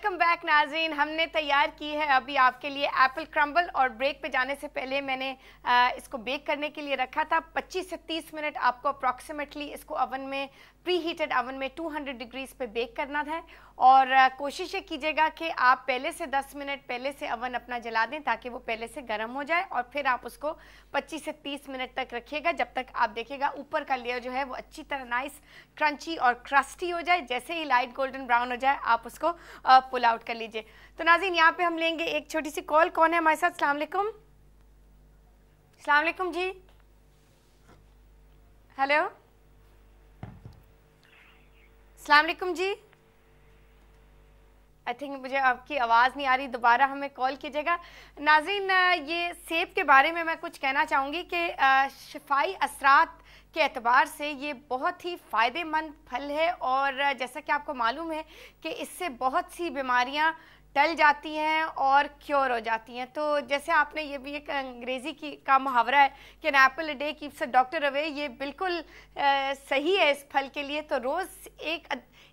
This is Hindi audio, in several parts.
वेलकम बैक नाज़रीन। हमने तैयार की है अभी आपके लिए एप्पल क्रम्बल और ब्रेक पे जाने से पहले मैंने इसको बेक करने के लिए रखा था। 25 से 30 मिनट आपको अप्रॉक्सीमेटली इसको ओवन में, प्री हीटेड ओवन में 200 डिग्रीज पे बेक करना है। और कोशिश ये कीजिएगा कि आप पहले से 10 मिनट पहले से ओवन अपना जला दें ताकि वो पहले से गर्म हो जाए, और फिर आप उसको 25 से 30 मिनट तक रखिएगा जब तक आप देखिएगा ऊपर का लेयर जो है वो अच्छी तरह नाइस क्रंची और क्रस्टी हो जाए। जैसे ही लाइट गोल्डन ब्राउन हो जाए आप उसको पुल आउट कर लीजिए। तो नाज़रीन यहाँ पे हम लेंगे एक छोटी सी कॉल। कौन है हमारे साथ? अस्सलाम वालेकुम। अस्सलाम वालेकुम जी। हेलो, अस्सलाम वालेकुम जी। आई थिंक मुझे आपकी आवाज़ नहीं आ रही, दोबारा हमें कॉल कीजिएगा। नाज़रीन ये सेब के बारे में मैं कुछ कहना चाहूँगी कि शिफाई असरात के एतबार से ये बहुत ही फ़ायदेमंद फल है, और जैसा कि आपको मालूम है कि इससे बहुत सी बीमारियां टल जाती हैं और क्योर हो जाती हैं। तो जैसे आपने ये भी एक अंग्रेज़ी का मुहावरा है कि an apple a day keeps a doctor away, ये बिल्कुल सही है इस फल के लिए। तो रोज़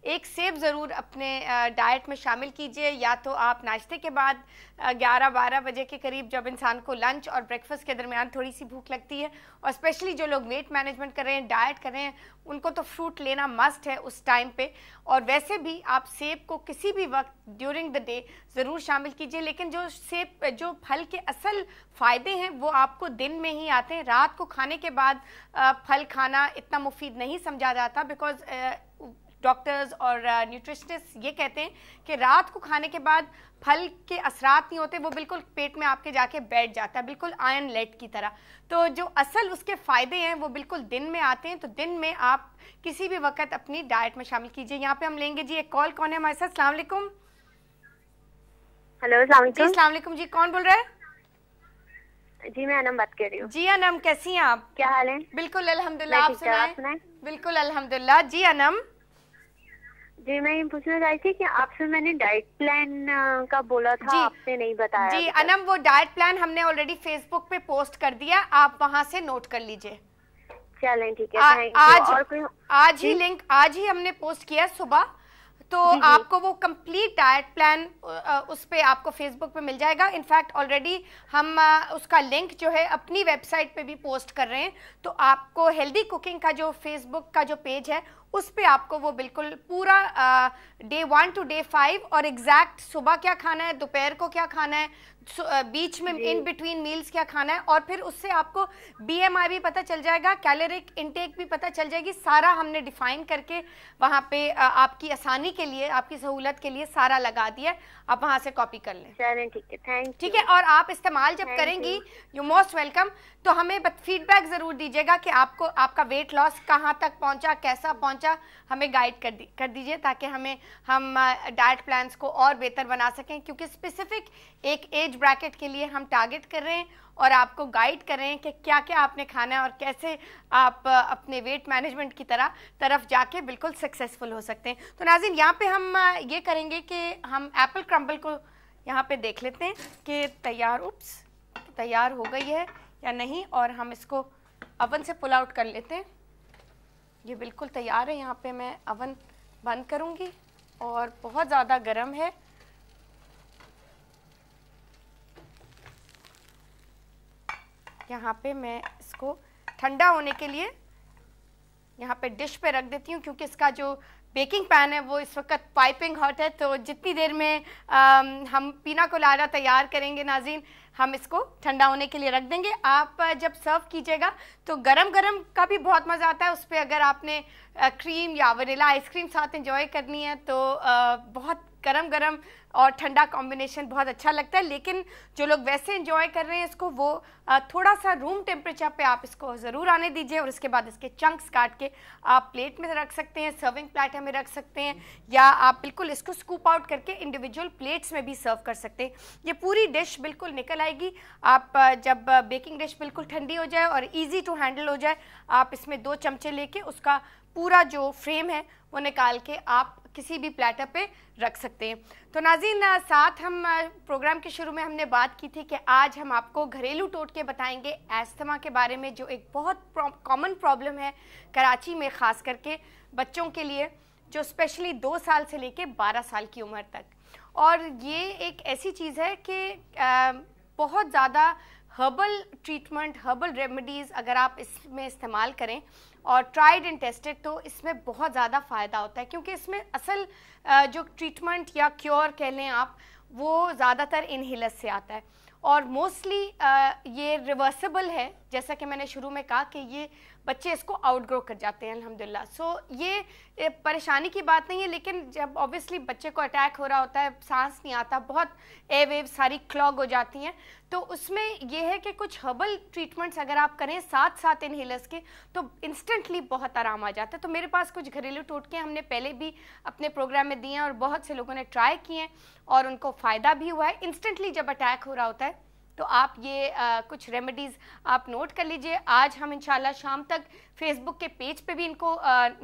एक सेब ज़रूर अपने डाइट में शामिल कीजिए, या तो आप नाश्ते के बाद 11-12 बजे के करीब, जब इंसान को लंच और ब्रेकफास्ट के दरमियान थोड़ी सी भूख लगती है, और स्पेशली जो लोग वेट मैनेजमेंट कर रहे हैं, डाइट कर रहे हैं, उनको तो फ्रूट लेना मस्ट है उस टाइम पे। और वैसे भी आप सेब को किसी भी वक्त ड्यूरिंग द डे ज़रूर शामिल कीजिए, लेकिन जो फल के असल फ़ायदे हैं वो आपको दिन में ही आते हैं। रात को खाने के बाद फल खाना इतना मुफीद नहीं समझा जाता, बिकॉज डॉक्टर्स और न्यूट्रिशनिस्ट ये कहते हैं कि रात को खाने के बाद फल के असरात नहीं होते, वो बिल्कुल पेट में आपके जाके बैठ जाता है, बिल्कुल आयरन लेड की तरह। तो जो असल उसके फ़ायदे हैं वो बिल्कुल दिन में आते हैं। तो दिन में आप किसी भी वक्त अपनी डाइट में शामिल कीजिए। यहाँ पे हम लेंगे जी एक कॉल। कौन है हमारे साथ? अस्सलाम वालेकुम। हेलो, अस्सलाम वालेकुम। अस्सलाम वालेकुम जी, कौन बोल रहा है? जी मैं अनम बात कर रही हूँ। जी अनम, कैसी हैं आप? क्या हाल है? बिल्कुल अल्हम्दुलिल्लाह। आप सुनाएं? बिल्कुल अल्हम्दुलिल्लाह। जी अनम जी, मैं ये पूछना चाहती थी कि आपसे मैंने डाइट प्लान का बोला था, आपने नहीं बताया। जी अनम, वो डाइट प्लान हमने ऑलरेडी फेसबुक पे पोस्ट कर दिया, आप वहां से नोट कर लीजिए। चलें ठीक है। आज ही हमने पोस्ट किया सुबह, तो आपको वो कंप्लीट डाइट प्लान उस पे आपको फेसबुक पे मिल जाएगा। इनफैक्ट ऑलरेडी हम उसका लिंक जो है अपनी वेबसाइट पे भी पोस्ट कर रहे हैं। तो आपको हेल्दी कुकिंग का जो फेसबुक का जो पेज है उस पे आपको वो बिल्कुल पूरा डे 1 to डे 5 और एग्जैक्ट सुबह क्या खाना है, दोपहर को क्या खाना है, बीच में इन बिटवीन मील्स क्या खाना है, और फिर उससे आपको BMI भी पता चल जाएगा, कैलोरिक इनटेक भी पता चल जाएगी। सारा हमने डिफाइन करके वहाँ पे आपकी आसानी के लिए, आपकी सहूलत के लिए सारा लगा दिया। आप वहाँ से कॉपी कर लें। चलें ठीक है, थैंक यू। ठीक है, और आप इस्तेमाल जब करेंगी, यू मोस्ट वेलकम। तो हमें फीडबैक ज़रूर दीजिएगा कि आपको आपका वेट लॉस कहाँ तक पहुँचा, कैसा पहुँचा, हमें गाइड कर दीजिए ताकि हम डाइट प्लान्स को और बेहतर बना सकें, क्योंकि स्पेसिफिक एक एज ब्रैकेट के लिए हम टारगेट कर रहे हैं और आपको गाइड कर रहे हैं कि क्या क्या आपने खाना है और कैसे आप अपने वेट मैनेजमेंट की तरफ जाके बिल्कुल सक्सेसफुल हो सकते हैं। तो नाज़रीन यहाँ पे हम ये करेंगे कि हम एप्पल क्रम्बल को यहाँ पे देख लेते हैं कि तैयार हो गई है या नहीं, और हम इसको ओवन से पुल आउट कर लेते हैं। ये बिल्कुल तैयार है। यहाँ पे मैं ओवन बंद करूँगी और बहुत ज़्यादा गर्म है। यहाँ पे मैं इसको ठंडा होने के लिए यहाँ पे डिश पे रख देती हूँ, क्योंकि इसका जो बेकिंग पैन है वो इस वक्त पाइपिंग हॉट है। तो जितनी देर में हम पीना कोलाडा तैयार करेंगे नाज़रीन, हम इसको ठंडा होने के लिए रख देंगे। आप जब सर्व कीजिएगा तो गरम गरम का भी बहुत मज़ा आता है। उस पर अगर आपने क्रीम या वनीला आइसक्रीम साथ एंजॉय करनी है तो बहुत गरम गरम और ठंडा कॉम्बिनेशन बहुत अच्छा लगता है। लेकिन जो लोग वैसे एंजॉय कर रहे हैं इसको, वो थोड़ा सा रूम टेम्परेचर पे आप इसको ज़रूर आने दीजिए, और उसके बाद इसके चंक्स काट के आप प्लेट में रख सकते हैं, सर्विंग प्लेटर में रख सकते हैं, या आप बिल्कुल इसको स्कूप आउट करके इंडिविजुअल प्लेट्स में भी सर्व कर सकते हैं। ये पूरी डिश बिल्कुल निकल आएगी। आप जब बेकिंग डिश बिल्कुल ठंडी हो जाए और ईजी टू हैंडल हो जाए, आप इसमें 2 चमचे लेके उसका पूरा जो फ्रेम है वो निकाल के आप किसी भी प्लेटर पे रख सकते हैं। तो नाज़रीन, साथ हम प्रोग्राम के शुरू में हमने बात की थी कि आज हम आपको घरेलू टोटके बताएंगे अस्थमा के बारे में, जो एक बहुत कॉमन प्रॉब्लम है कराची में, ख़ास करके बच्चों के लिए, जो स्पेशली 2 साल से लेके 12 साल की उम्र तक। और ये एक ऐसी चीज़ है कि बहुत ज़्यादा हर्बल ट्रीटमेंट, हर्बल रेमेडीज़ अगर आप इसमें इस्तेमाल करें और ट्राइड एंड टेस्टेड, तो इसमें बहुत ज़्यादा फ़ायदा होता है, क्योंकि इसमें असल जो ट्रीटमेंट या क्योर कह लें आप, वो ज़्यादातर इनहेलर से आता है और मोस्टली ये रिवर्सिबल है। जैसा कि मैंने शुरू में कहा कि ये बच्चे इसको आउटग्रो कर जाते हैं अल्हम्दुलिल्लाह। सो ये परेशानी की बात नहीं है, लेकिन जब ऑब्वियसली बच्चे को अटैक हो रहा होता है, सांस नहीं आता, बहुत एयरवेव सारी क्लॉग हो जाती हैं, तो उसमें ये है कि कुछ हर्बल ट्रीटमेंट्स अगर आप करें साथ साथ इनहेलर्स के, तो इंस्टेंटली बहुत आराम आ जाता है। तो मेरे पास कुछ घरेलू टोटके हमने पहले भी अपने प्रोग्राम में दिए हैं और बहुत से लोगों ने ट्राई किए हैं और उनको फ़ायदा भी हुआ है। इंस्टेंटली जब अटैक हो रहा होता है तो आप ये कुछ रेमेडीज़ आप नोट कर लीजिए। आज हम इंशाल्लाह शाम तक फेसबुक के पेज पे भी इनको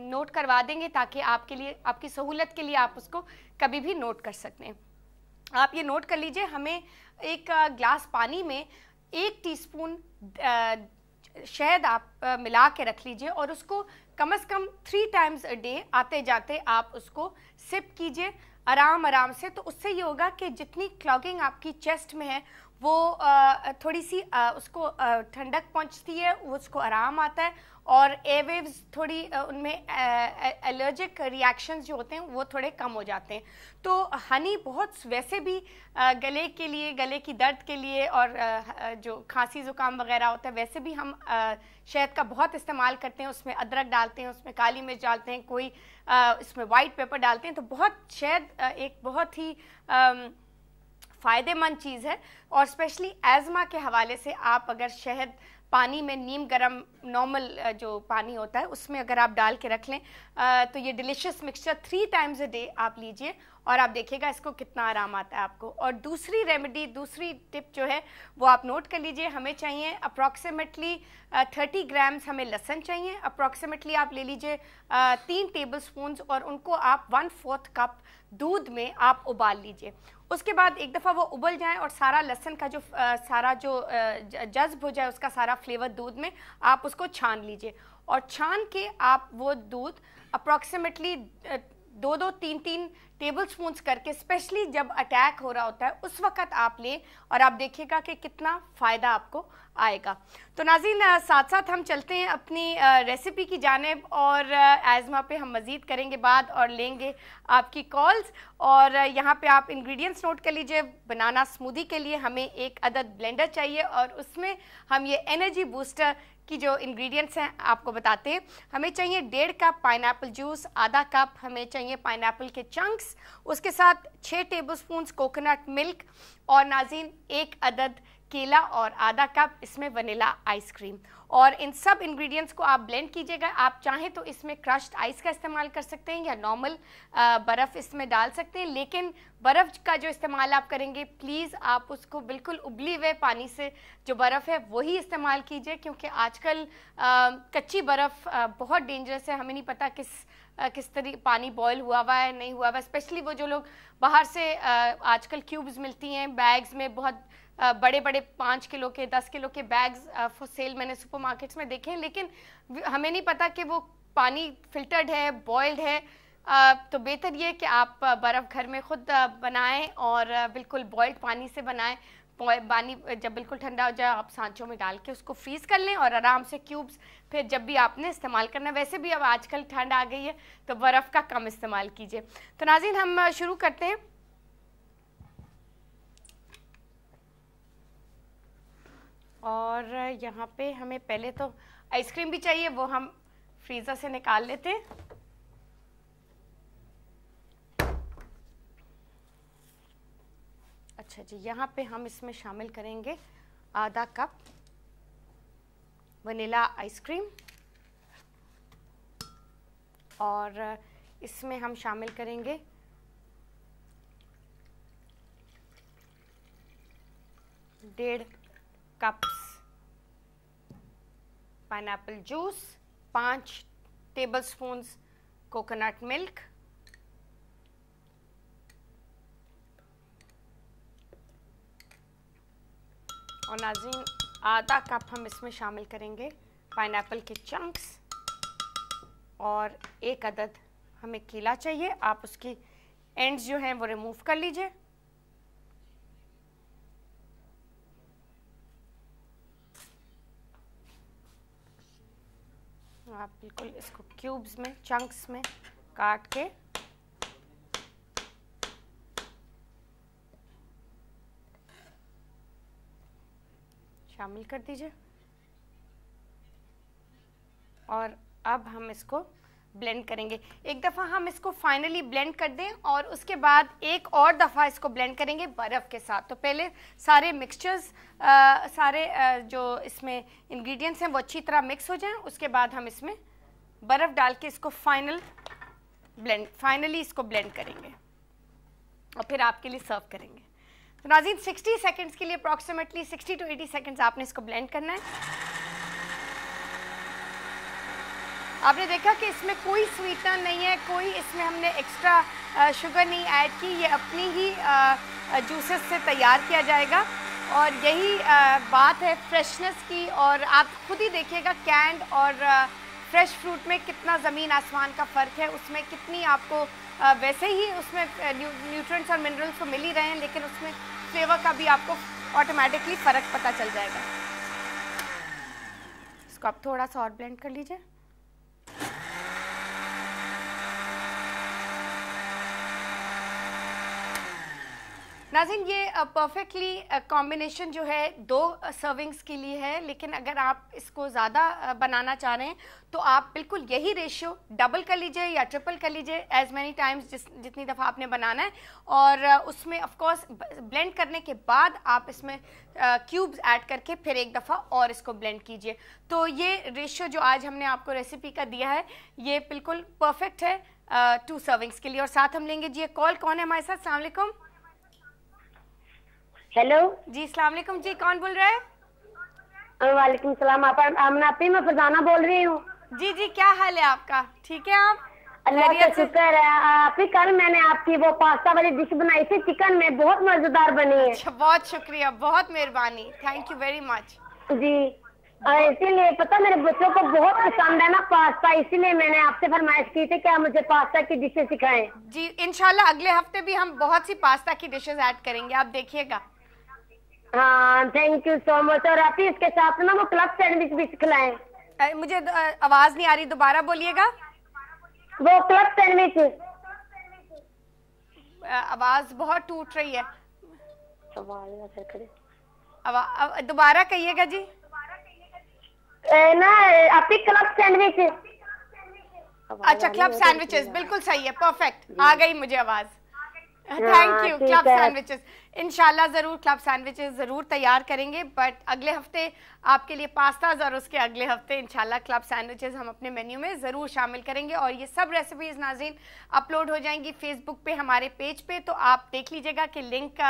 नोट करवा देंगे, ताकि आपके लिए, आपकी सहूलत के लिए आप उसको कभी भी नोट कर सकते हैं। आप ये नोट कर लीजिए, हमें एक ग्लास पानी में 1 टीस्पून शहद आप मिला के रख लीजिए और उसको कम से कम 3 टाइम्स अ डे आते जाते आप उसको सिप कीजिए आराम आराम से। तो उससे ये होगा कि जितनी क्लॉगिंग आपकी चेस्ट में है वो थोड़ी सी उसको ठंडक पहुंचती है, उसको आराम आता है और एयरवेव्स थोड़ी उनमें एलर्जिक रिएक्शंस जो होते हैं वो थोड़े कम हो जाते हैं। तो हनी बहुत वैसे भी गले के लिए, गले की दर्द के लिए और जो खांसी ज़ुकाम वगैरह होता है, वैसे भी हम शहद का बहुत इस्तेमाल करते हैं। उसमें अदरक डालते हैं, उसमें काली मिर्च डालते हैं, कोई इसमें वाइट पेपर डालते हैं। तो बहुत शहद एक बहुत ही फ़ायदेमंद चीज़ है और स्पेशली एज़मा के हवाले से आप अगर शहद पानी में नीम गरम नॉर्मल जो पानी होता है उसमें अगर आप डाल के रख लें तो ये delicious mixture 3 times a day आप लीजिए और आप देखिएगा इसको कितना आराम आता है आपको। और दूसरी रेमेडी, दूसरी टिप जो है वो आप नोट कर लीजिए। हमें चाहिए अप्रॉक्सीमेटली 30 ग्राम्स हमें लहसुन चाहिए। अप्रॉक्सीमेटली आप ले लीजिए 3 टेबल स्पून और उनको आप 1/4 कप दूध में आप उबाल लीजिए। उसके बाद एक दफ़ा वो उबल जाए और सारा लहसुन का जो सारा जो जज्ब हो जाए, उसका सारा फ्लेवर दूध में, आप उसको छान लीजिए और छान के आप वो दूध अप्रॉक्सीमेटली 2-2, 3-3 टेबल स्पून्स करके, स्पेशली जब अटैक हो रहा होता है उस वक़्त आप लें और आप देखिएगा कि कितना फ़ायदा आपको आएगा। तो नाज़रीन, साथ साथ हम चलते हैं अपनी रेसिपी की जानिब और एज़मा पे हम मज़ीद करेंगे बात और लेंगे आपकी कॉल्स। और यहाँ पे आप इंग्रेडिएंट्स नोट कर लीजिए। बनाना स्मूदी के लिए हमें 1 अदद ब्लेंडर चाहिए और उसमें हम ये एनर्जी बूस्टर की जो इंग्रेडिएंट्स हैं आपको बताते हैं। हमें चाहिए 1.5 कप पाइनएप्पल जूस, आधा कप हमें चाहिए पाइनएप्पल के चंक्स, उसके साथ 6 टेबलस्पून कोकोनट मिल्क और नाज़रीन 1 अदद केला और आधा कप इसमें वनीला आइसक्रीम। और इन सब इंग्रेडिएंट्स को आप ब्लेंड कीजिएगा। आप चाहें तो इसमें क्रश्ड आइस का इस्तेमाल कर सकते हैं या नॉर्मल बर्फ़ इसमें डाल सकते हैं, लेकिन बर्फ़ का जो इस्तेमाल आप करेंगे प्लीज़ आप उसको बिल्कुल उबली हुए पानी से जो बर्फ़ है वही इस्तेमाल कीजिए, क्योंकि आजकल कच्ची बर्फ़ बहुत डेंजरस है। हमें नहीं पता किस तरह पानी बॉयल हुआ हुआ है नहीं हुआ हुआ है। स्पेशली वो जो लोग बाहर से आजकल क्यूब्स मिलती हैं बैग्स में, बहुत बड़े बड़े 5 किलो के 10 किलो के बैग्स फॉर सेल मैंने सुपरमार्केट्स में देखे हैं, लेकिन हमें नहीं पता कि वो पानी फिल्टर्ड है, बॉयल्ड है। तो बेहतर ये कि आप बर्फ़ घर में ख़ुद बनाएं और बिल्कुल बॉयल्ड पानी से बनाएं। पानी जब बिल्कुल ठंडा हो जाए आप सांचों में डाल के उसको फ्रीज़ कर लें और आराम से क्यूब्स फिर जब भी आपने इस्तेमाल करना। वैसे भी अब आजकल ठंड आ गई है तो बर्फ़ का कम इस्तेमाल कीजिए। तो नाज़रीन, हम शुरू करते हैं। और यहाँ पे हमें पहले तो आइसक्रीम भी चाहिए, वो हम फ्रीज़र से निकाल लेते हैं। अच्छा जी, यहाँ पे हम इसमें शामिल करेंगे आधा कप वनीला आइसक्रीम और इसमें हम शामिल करेंगे डेढ़ cups pineapple juice, 5 tablespoons coconut milk, और नाज़रीन आधा कप हम इसमें शामिल करेंगे पाइनएप्पल के चंक्स और 1 अदद हमें केला चाहिए, आप उसकी एंड्स जो हैं वो रिमूव कर लीजिए। आप बिल्कुल इसको क्यूब्स में, चंक्स में काट के शामिल कर दीजिए और अब हम इसको ब्लेंड करेंगे। एक दफ़ा हम इसको फाइनली ब्लेंड कर दें और उसके बाद एक और दफ़ा इसको ब्लेंड करेंगे बर्फ़ के साथ। तो पहले सारे मिक्सचर्स जो इसमें इंग्रेडिएंट्स हैं वो अच्छी तरह मिक्स हो जाएं, उसके बाद हम इसमें बर्फ़ डाल के इसको फाइनली इसको ब्लेंड करेंगे और फिर आपके लिए सर्व करेंगे। तो नाज़रीन 60 सेकेंड्स के लिए अप्रॉक्सीमेटली 60 to 80 सेकेंड्स आपने इसको ब्लेंड करना है। आपने देखा कि इसमें कोई स्वीटनर नहीं है, कोई इसमें हमने एक्स्ट्रा शुगर नहीं ऐड की, ये अपनी ही जूसेस से तैयार किया जाएगा और यही बात है फ्रेशनेस की। और आप खुद ही देखिएगा कैंड और फ्रेश फ्रूट में कितना ज़मीन आसमान का फ़र्क है, उसमें कितनी आपको वैसे ही उसमें न्यूट्रिएंट्स और मिनरल्स तो मिल ही रहे हैं, लेकिन उसमें फ्लेवर का भी आपको ऑटोमेटिकली फ़र्क पता चल जाएगा। इसको आप थोड़ा सा और ब्लेंड कर लीजिए। नाज़रीन ये परफेक्टली कॉम्बिनेशन जो है 2 सर्विंग्स के लिए है, लेकिन अगर आप इसको ज़्यादा बनाना चाह रहे हैं तो आप बिल्कुल यही रेशियो डबल कर लीजिए या ट्रिपल कर लीजिए एज मैनी टाइम्स जितनी दफ़ा आपने बनाना है। और उसमें ऑफ कोर्स ब्लेंड करने के बाद आप इसमें क्यूब्स ऐड करके फिर एक दफ़ा और इसको ब्लेंड कीजिए। तो ये रेशियो जो आज हमने आपको रेसिपी का दिया है ये बिल्कुल परफेक्ट है 2 सर्विंग्स के लिए। और साथ हम लेंगे जी कॉल, कौन है हमारे साथ? अस्सलाम वालेकुम। हेलो जी अस्सलाम वालेकुम जी, कौन बोल रहा है? वालेकुम सलाम। आपी मैं फरजाना बोल रही हूँ। जी जी, क्या हाल है आपका? ठीक है आप? अल्लाह का शुक्र है। आपी कल मैंने आपकी वो पास्ता वाली डिश बनाई थी चिकन में, बहुत मजेदार बनी है। अच्छा, बहुत शुक्रिया, बहुत मेहरबानी, थैंक यू वेरी मच जी। इसीलिए पता मेरे बच्चों को बहुत पसंद है ना पास्ता, इसीलिए मैंने आपसे फरमाइश की थी कि आप मुझे पास्ता की डिशें सिखाएं। जी इंशाल्लाह अगले हफ्ते भी हम बहुत सी पास्ता की डिशेस ऐड करेंगे, आप देखिएगा। हाँ थैंक यू सो मच। और आप इसके साथ ना वो क्लब सैंडविच भी खिलाएं। मुझे आवाज नहीं आ रही, दोबारा बोलिएगा। वो क्लब सैंडविच। आवाज बहुत टूट रही है, दोबारा कहिएगा जी। ना आप क्लब सैंडविच। अच्छा क्लब सैंडविचेस, बिल्कुल सही है, परफेक्ट, आ गई मुझे आवाज। Thank you. क्लब सैंडविचेस इंशाल्लाह ज़रूर क्लब सैंडविचेस ज़रूर तैयार करेंगे, बट अगले हफ्ते आपके लिए पास्ताज और उसके अगले हफ्ते इंशाल्लाह क्लब सैंडविचेस हम अपने मेन्यू में ज़रूर शामिल करेंगे। और ये सब रेसिपीज़ नाज़रीन अपलोड हो जाएंगी फेसबुक पे हमारे पेज पे, तो आप देख लीजिएगा कि link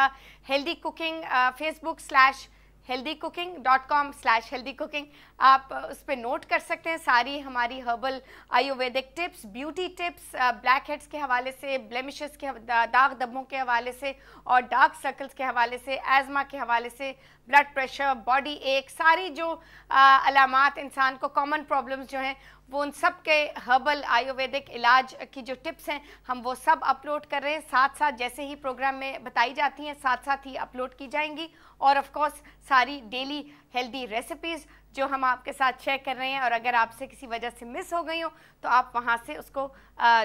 healthy cooking facebook/healthycooking.com/healthy cooking आप उस पर नोट कर सकते हैं। सारी हमारी herbal Ayurvedic tips, beauty tips, black heads के हवाले से, ब्लेमिशेस के दाग धब्बों के हवाले से और डार्क सर्कल्स के हवाले से, एज़मा के हवाले से, ब्लड प्रेशर, बॉडी एक, सारी जो अलामात इंसान को कॉमन प्रॉब्लम्स जो हैं वो उन सब के हर्बल आयुर्वेदिक इलाज की जो टिप्स हैं हम वो सब अपलोड कर रहे हैं। साथ साथ जैसे ही प्रोग्राम में बताई जाती हैं साथ साथ ही अपलोड की जाएंगी। और ऑफ कोर्स सारी डेली हेल्दी रेसिपीज़ जो हम आपके साथ शेयर कर रहे हैं, और अगर आपसे किसी वजह से मिस हो गई हो तो आप वहाँ से उसको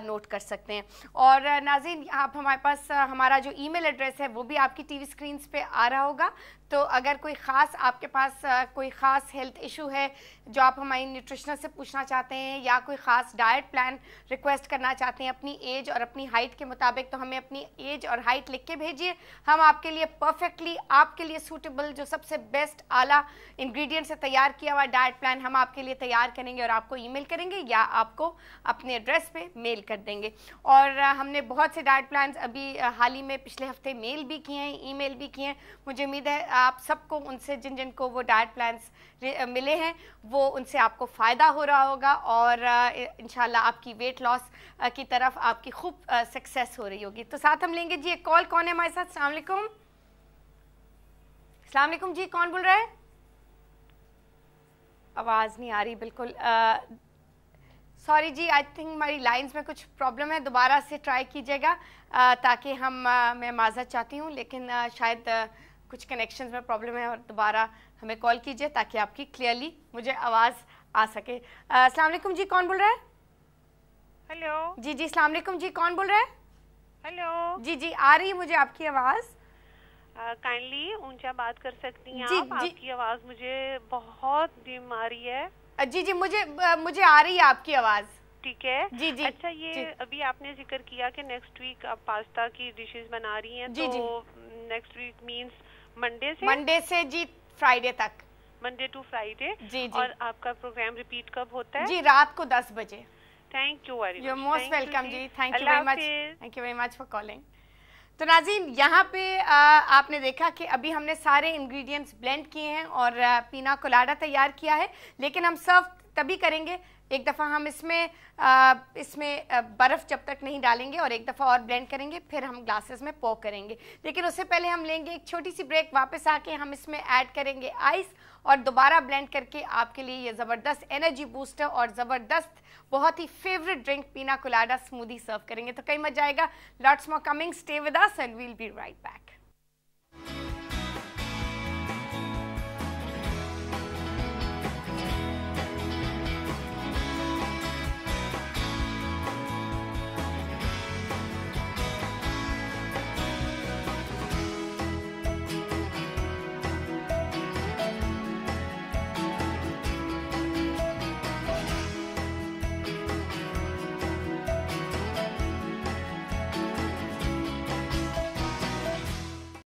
नोट कर सकते हैं। और नाज़रीन आप हमारे पास हमारा जो ईमेल एड्रेस है वो भी आपकी टीवी स्क्रीन्स पे आ रहा होगा, तो अगर कोई ख़ास आपके पास कोई ख़ास हेल्थ इशू है जो आप हमारी न्यूट्रिशनर से पूछना चाहते हैं या कोई ख़ास डाइट प्लान रिक्वेस्ट करना चाहते हैं अपनी एज और अपनी हाइट के मुताबिक, तो हमें अपनी एज और हाइट लिख के भेजिए। हम आपके लिए परफेक्टली आपके लिए सूटेबल जो सबसे बेस्ट आला इंग्रेडिएंट से तैयार किया हुआ डाइट प्लान हम आपके लिए तैयार करेंगे और आपको ईमेल करेंगे या आपको अपने एड्रेस पे मेल कर देंगे। और हमने बहुत से डाइट प्लान्स अभी हाल ही में पिछले हफ्ते मेल भी किए हैं, ईमेल भी किए हैं। मुझे उम्मीद है आप सबको उनसे जिन जिन को वो डाइट प्लान्स मिले हैं वो उनसे आपको फ़ायदा हो रहा होगा और इंशाल्लाह आपकी वेट लॉस की तरफ आपकी खूब सक्सेस हो रही होगी। तो साथ हम लेंगे जी एक कॉल, कौन है हमारे साथ? अस्सलाम वालेकुम। अस्सलाम वालेकुम जी, कौन बोल रहा है? आवाज़ नहीं आ रही बिल्कुल। सॉरी जी, आई थिंक हमारी लाइंस में कुछ प्रॉब्लम है, दोबारा से ट्राई कीजिएगा ताकि मैं माज़रत चाहती हूँ, लेकिन शायद कुछ कनेक्शंस में प्रॉब्लम है और दोबारा हमें कॉल कीजिए ताकि आपकी क्लियरली मुझे आवाज़ आ सके। अस्सलाम वालेकुम जी, कौन बोल रहा है? हेलो जी जी, अस्सलाम वालेकुम जी, कौन बोल रहा है? हेलो जी जी, आ रही है मुझे आपकी आवाज़। काइंडली ऊंचा बात कर सकती हैं जी, आप? जी। आपकी आवाज़ मुझे बहुत धीम आ रही है। जी जी, मुझे आ रही है आपकी आवाज़। ठीक है जी जी। अच्छा, ये जी। अभी आपने जिक्र किया कि नेक्स्ट वीक आप पास्ता की डिशेस बना रही हैं, जी, तो नेक्स्ट वीक मींस मंडे से जी फ्राइडे तक। Monday to Friday. जी जी। और आपका प्रोग्राम रिपीट कब होता है? जी, रात को 10 बजे। Thank you very much. You are most welcome जी, thank you Allah very much, हाफिज। Thank you very much for calling. तो नाज़रीन, यहाँ पे आपने देखा कि अभी हमने सारे इंग्रेडिएंट्स ब्लेंड किए हैं और पीना कोलाडा तैयार किया है, लेकिन हम सर्व तभी करेंगे एक दफ़ा हम इसमें बर्फ़ जब तक नहीं डालेंगे और एक दफ़ा और ब्लेंड करेंगे, फिर हम ग्लासेस में पोर करेंगे। लेकिन उससे पहले हम लेंगे एक छोटी सी ब्रेक, वापस आके हम इसमें ऐड करेंगे आइस और दोबारा ब्लेंड करके आपके लिए ये ज़बरदस्त एनर्जी बूस्टर और ज़बरदस्त बहुत ही favourite drink pina colada smoothie serve करेंगे। तो कहीं मत जाएगा, lots more coming, stay with us and we'll be right back.